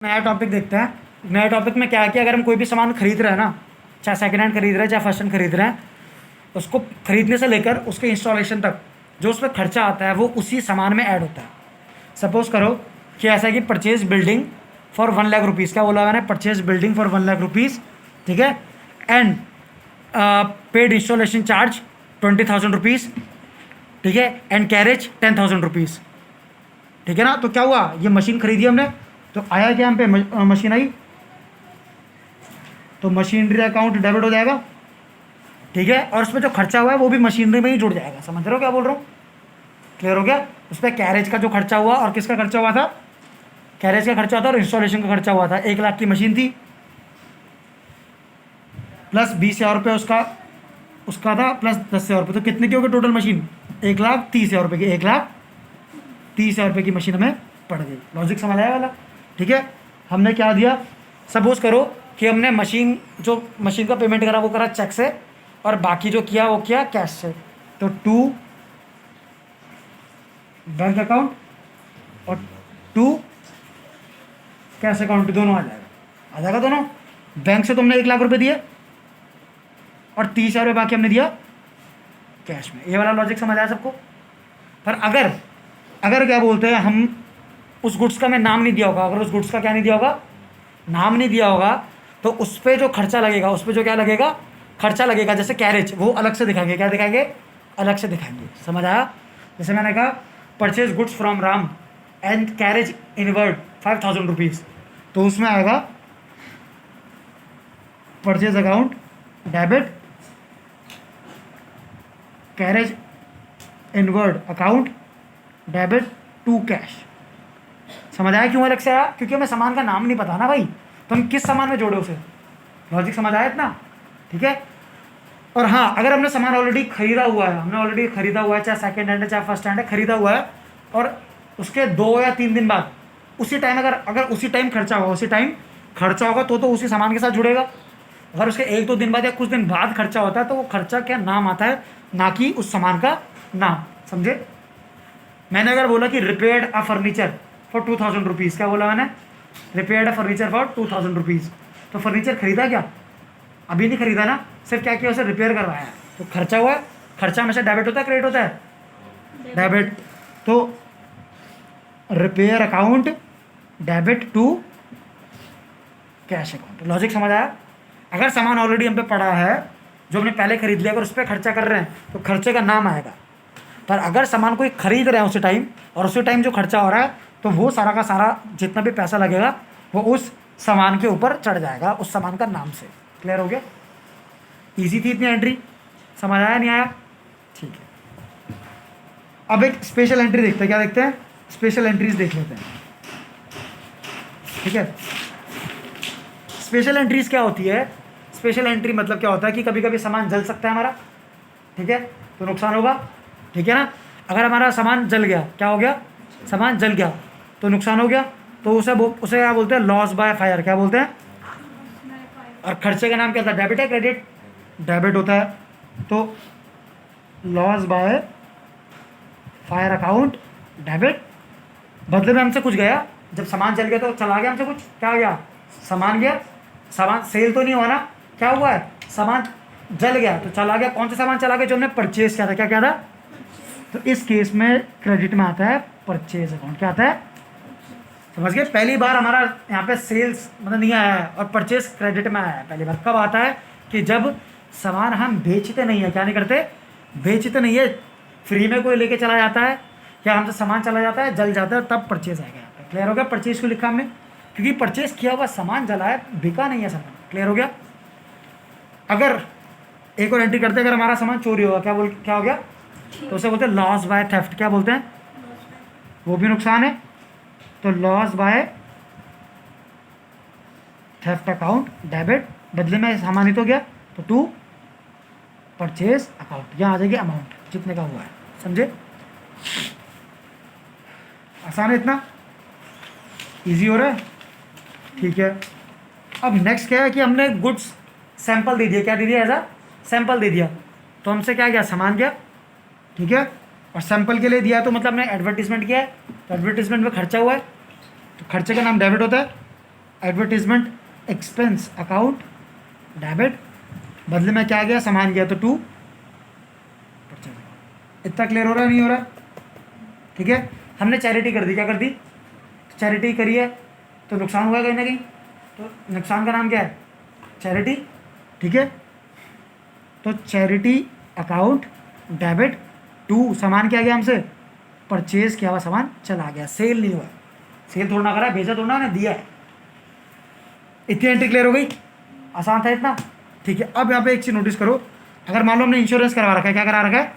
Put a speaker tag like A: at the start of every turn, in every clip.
A: नया टॉपिक देखते हैं। नया टॉपिक में क्या है कि अगर हम कोई भी सामान खरीद रहे हैं ना, चाहे सेकंड हैंड खरीद रहे हैं चाहे फर्स्ट हैंड खरीद रहे हैं, उसको खरीदने से लेकर उसके इंस्टॉलेशन तक जो उस पर खर्चा आता है वो उसी सामान में ऐड होता है। सपोज करो कि ऐसा है कि purchase building for 1 lakh rupees, क्या बोला मैंने, purchase building for 1 lakh rupees, ठीक है, and paid installation charge 20,000 rupees, ठीक है, एंड कैरेज 10,000 रुपीज़, ठीक है ना। तो क्या हुआ, ये मशीन खरीदी हमने, तो आया क्या हम पे, मशीन आई, तो मशीनरी अकाउंट डेबिट हो जाएगा, ठीक है, और उसमें जो खर्चा हुआ है वो भी मशीनरी में ही जुड़ जाएगा। समझ रहे हो क्या बोल रहा हूँ, क्लियर हो गया। उस पर कैरेज का जो खर्चा हुआ और किसका खर्चा हुआ था, कैरेज का खर्चा था और इंस्टॉलेशन का खर्चा हुआ था। 1 लाख की मशीन थी प्लस 20,000 रुपये उसका था प्लस 10,000 रुपये, तो कितने की होगी टोटल मशीन, 1,30,000 रुपये की, 1,30,000 रुपये की मशीन हमें पड़ गई। लॉजिक समझ आया वाला, ठीक है। हमने क्या दिया, सपोज करो कि हमने मशीन का पेमेंट करा वो करा चेक से, और बाकी जो किया वो किया कैश से, तो 2 बैंक अकाउंट और 2 कैश अकाउंट, दोनों आ जाएगा दोनों। बैंक से तुमने 1 लाख रुपए दिए और 30,000 रुपये बाकी हमने दिया कैश में। ये वाला लॉजिक समझ आया सबको। पर अगर क्या बोलते हैं, हम उस गुड्स का मैं नाम नहीं दिया होगा, अगर उस गुड्स का क्या नहीं दिया होगा, नाम नहीं दिया होगा, तो उस पर जो खर्चा लगेगा, उस पर जो क्या लगेगा, खर्चा लगेगा, जैसे कैरेज, वो अलग से दिखाएंगे। क्या दिखाएंगे, अलग से दिखाएंगे। समझ आया। जैसे मैंने कहा purchase goods from Ram and carriage inward 5,000 rupees, तो उसमें आएगा purchase account debit, carriage inward account debit to cash. समझ आया क्यों अलग से आया, क्योंकि हमें सामान का नाम नहीं पता ना भाई, तो हम किस सामान में जोड़े उसे। लॉजिक समझ आया इतना, ठीक है। और हाँ, अगर हमने सामान ऑलरेडी खरीदा हुआ है, चाहे सेकंड हैंड है चाहे फर्स्ट हैंड है, खरीदा हुआ है, और उसके 2 या 3 दिन बाद उसी टाइम अगर उसी टाइम खर्चा होगा तो उसी सामान के साथ जुड़ेगा। अगर उसके 1-2 दिन बाद या कुछ दिन बाद खर्चा होता है तो वो खर्चा क्या नाम आता है, ना कि उस सामान का नाम। समझे। मैंने अगर बोला कि repaired a furniture for 2,000 rupees, क्या बोला मैंने, repaired a furniture for 2,000 rupees, तो फर्नीचर खरीदा क्या, अभी नहीं खरीदा ना, सिर्फ क्या किया, उसे रिपेयर करवाया है, तो खर्चा हुआ है। खर्चा हमेशा डेबिट होता है क्रेडिट होता है, डेबिट। तो repair account debit to cash account. Logic समझ आया। अगर सामान ऑलरेडी हम पे पड़ा है, जो हमने पहले खरीद लिया, अगर उस पर खर्चा कर रहे हैं तो खर्चे का नाम आएगा। पर अगर सामान कोई खरीद रहे हैं उसी टाइम, और उसी टाइम जो खर्चा हो रहा है, तो वो सारा का सारा जितना भी पैसा लगेगा वो उस सामान के ऊपर चढ़ जाएगा, उस सामान का नाम से। क्लियर हो गया। इजी थी इतनी एंट्री, समझ आया नहीं आया, ठीक है। अब एक स्पेशल एंट्री देखते हैं, क्या देखते हैं, स्पेशल एंट्रीज देख लेते हैं, ठीक है। स्पेशल एंट्रीज क्या होती है, स्पेशल एंट्री मतलब क्या होता है कि कभी कभी सामान जल सकता है हमारा, ठीक है, तो नुकसान होगा, ठीक है ना। अगर हमारा सामान जल गया, क्या हो गया, सामान जल गया तो नुकसान हो गया, तो उसे क्या बोलते हैं, लॉस बाय फायर, क्या बोलते हैं। और खर्चे का नाम क्या था, डेबिट है क्रेडिट, डेबिट होता है, तो loss by fire account debit. बदले में हमसे कुछ गया, जब सामान जल गया तो चला गया हमसे कुछ, क्या गया, सामान गया, सामान सेल तो नहीं हुआ ना, क्या हुआ है, सामान जल गया तो चला गया। कौन सा सामान चला गया, जो हमने परचेज किया था, क्या क्या था, तो इस केस में क्रेडिट में आता है परचेज अकाउंट, क्या आता है, समझ गए। पहली बार हमारा यहाँ पे सेल्स मतलब नहीं आया है और परचेज क्रेडिट में आया है पहली बार। कब आता है, कि जब सामान हम बेचते नहीं है, क्या नहीं करते, बेचते नहीं है, फ्री में कोई लेके चला जाता है या हमसे सामान चला जाता है, जल जाता है, तब परचेज आएगा यहाँ पे। क्लियर हो गया। परचेज को लिखा हमने क्योंकि परचेज किया हुआ सामान जला है, बिका नहीं है सामान। क्लियर हो गया। अगर एक और एंट्री करते हैं, अगर हमारा सामान चोरी होगा, क्या हो गया, तो उसे बोलते हैं लॉस बाय थेफ्ट, क्या बोलते हैं, वो भी नुकसान है, तो loss by theft account debit, बदले में सामान ही तो गया, तो टू परचेज अकाउंट, यहाँ आ जाएगी अमाउंट जितने का हुआ है। समझे, आसान है इतना, इजी हो रहा है, ठीक है। अब नेक्स्ट क्या है कि हमने गुड्स सैंपल दे दिया, क्या दे दिया, ऐसा सैंपल दे दिया, तो हमसे क्या गया, सामान गया, ठीक है, और सैंपल के लिए दिया तो मतलब हमने एडवर्टीजमेंट किया है, तो एडवर्टीजमेंट में खर्चा हुआ है, तो खर्चे का नाम डेबिट होता है, एडवर्टीजमेंट एक्सपेंस अकाउंट डेबिट, बदले में क्या गया, सामान गया, तो टू परचेज। इतना क्लियर हो रहा है नहीं हो रहा? ठीक है, हमने चैरिटी कर दी, क्या कर दी, चैरिटी करी है तो नुकसान हुआ कहीं ना कहीं, तो नुकसान का नाम क्या है, चैरिटी। ठीक है, तो चैरिटी अकाउंट डेबिट टू, सामान क्या गया हमसे, परचेज किया हुआ सामान चला गया, सेल नहीं हुआ, सेल थोड़ा ना करा, भेजा थोड़ा ना, दिया है। इतनी एंट्री क्लियर हो गई, आसान था इतना। ठीक है, अब यहाँ पे एक चीज़ नोटिस करो, अगर मान लो हमने इंश्योरेंस करवा रखा है, क्या करा रखा है,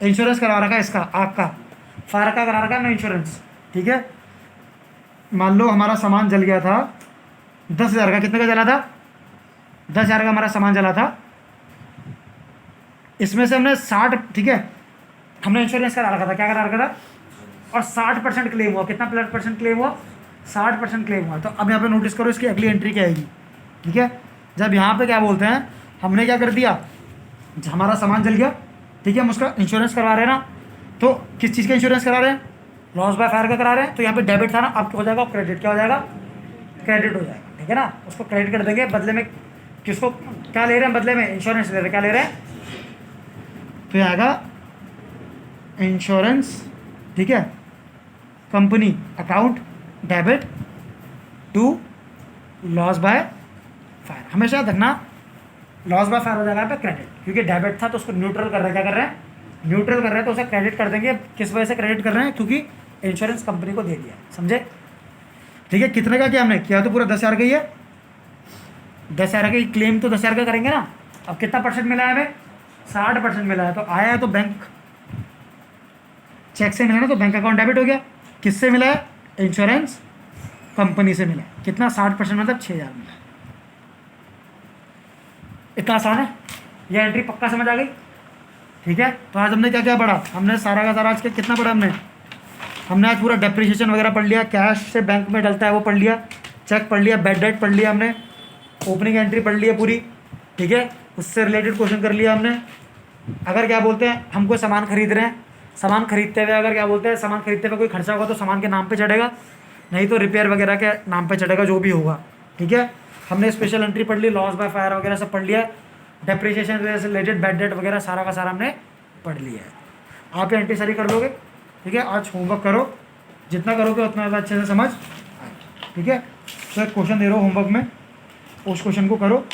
A: इंश्योरेंस करवा रखा है इसका, आग का, फायर का करा रखा है हमने इंश्योरेंस। ठीक है, मान लो हमारा सामान जल गया था 10,000 का, कितने का जला था, 10,000 का हमारा सामान जला था, इसमें से हमने 60, ठीक है, हमने इंश्योरेंस करा रखा था, क्या करा रखा था, और 60% क्लेम हुआ, कितना परसेंट क्लेम हुआ, 60% क्लेम हुआ। तो अब यहाँ पे नोटिस करो इसकी अगली एंट्री क्या आएगी। ठीक है, जब यहाँ पे क्या बोलते हैं, हमने क्या कर दिया, हमारा सामान जल गया, ठीक है, हम उसका इंश्योरेंस करवा रहे हैं ना, तो किस चीज़ का इंश्योरेंस करा रहे हैं, लॉस बाय फायर का करा रहे हैं, तो यहाँ पे डेबिट था ना, अब क्या हो जाएगा, क्रेडिट, क्या हो जाएगा, क्रेडिट हो जाएगा। ठीक है ना, उसको क्रेडिट कर देंगे, बदले में किसको क्या ले रहे हैं, बदले में इंश्योरेंस ले रहे हैं, क्या ले रहे हैं, तो ये आएगा इंश्योरेंस, ठीक है, company account debit to loss by fire. हमेशा याद रखना लॉस बाय फायर हो जाएगा पे क्रेडिट, क्योंकि डेबिट था तो उसको न्यूट्रल कर रहे हैं, क्या कर रहे हैं, न्यूट्रल कर रहे हैं, तो उसे क्रेडिट कर देंगे। किस वजह से क्रेडिट कर रहे हैं, क्योंकि इंश्योरेंस कंपनी को दे दिया, समझे। ठीक है, कितने का किया हमने, किया तो पूरा 10,000 का ही है, 10,000 का क्लेम तो 10,000 का करेंगे ना। अब कितना परसेंट मिला है हमें, 60% मिला है, तो आया है तो बैंक चेक से मिला ना, तो बैंक अकाउंट डेबिट हो गया। किससे मिला है, इंश्योरेंस कंपनी से मिला है, कितना, 60% मतलब 6,000 मिला है। इतना आसान है, यह एंट्री पक्का समझ आ गई। ठीक है, तो आज हमने क्या क्या पढ़ा, हमने सारा का सारा आज के कितना पढ़ा हमने आज पूरा डेप्रिसिएशन वगैरह पढ़ लिया, कैश से बैंक में डलता है वो पढ़ लिया, चेक पढ़ लिया, बैड डेट पढ़ लिया हमने, ओपनिंग एंट्री पढ़ लिया पूरी। ठीक है, उससे रिलेटेड क्वेश्चन कर लिया हमने। अगर क्या बोलते हैं, हमको सामान खरीद रहे हैं, सामान खरीदते हुए अगर क्या बोलते हैं, सामान खरीदते हुए कोई खर्चा होगा तो सामान के नाम पे चढ़ेगा, नहीं तो रिपेयर वगैरह के नाम पे चढ़ेगा, जो भी होगा। ठीक है, हमने स्पेशल एंट्री पढ़ ली, लॉस बाय फायर वगैरह सब पढ़ लिया, डेप्रिसिएशन से रिलेटेड बैड डेट वगैरह सारा का सारा हमने पढ़ लिया है। आप ये एंट्री सारी कर लोगे। ठीक है, आज होमवर्क करो, जितना करोगे उतना ज़्यादा अच्छे से समझ आएगा। ठीक है, तो एक क्वेश्चन दे रहा हूँ होमवर्क में, उस क्वेश्चन को करो।